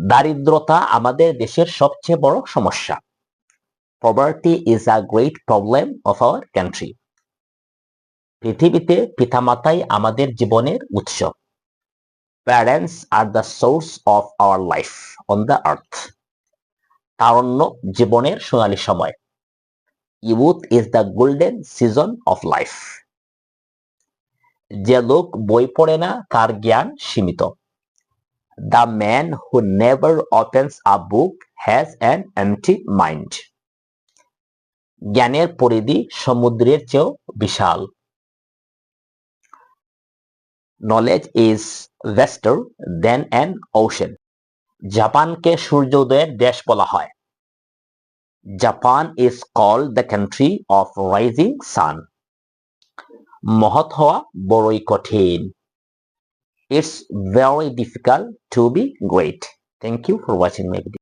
দারিদ্রতা আমাদের দেশের সবচেয়ে বড় সমস্যা। Poverty is a great problem of our country. পৃথিবীতে পিতামাতাই আমাদের জীবনের উৎস। Parents are the source of our life on the earth. তারুণ্য জীবনের সোনালী সময়। Youth is the golden season of life. যে লোক বই পড়ে না তার জ্ঞান সীমিত। The man who never opens a book has an empty mind. জ্ঞানের পরিধি সমুদ্রের চেয়েও বিশাল। Knowledge is vaster than an ocean. জাপানকে সূর্যোদয়ের দেশ বলা হয়। Japan is called the country of rising sun. মহৎ হওয়া বড়ই কঠিন। It's very difficult to be great. Thank you for watching my video.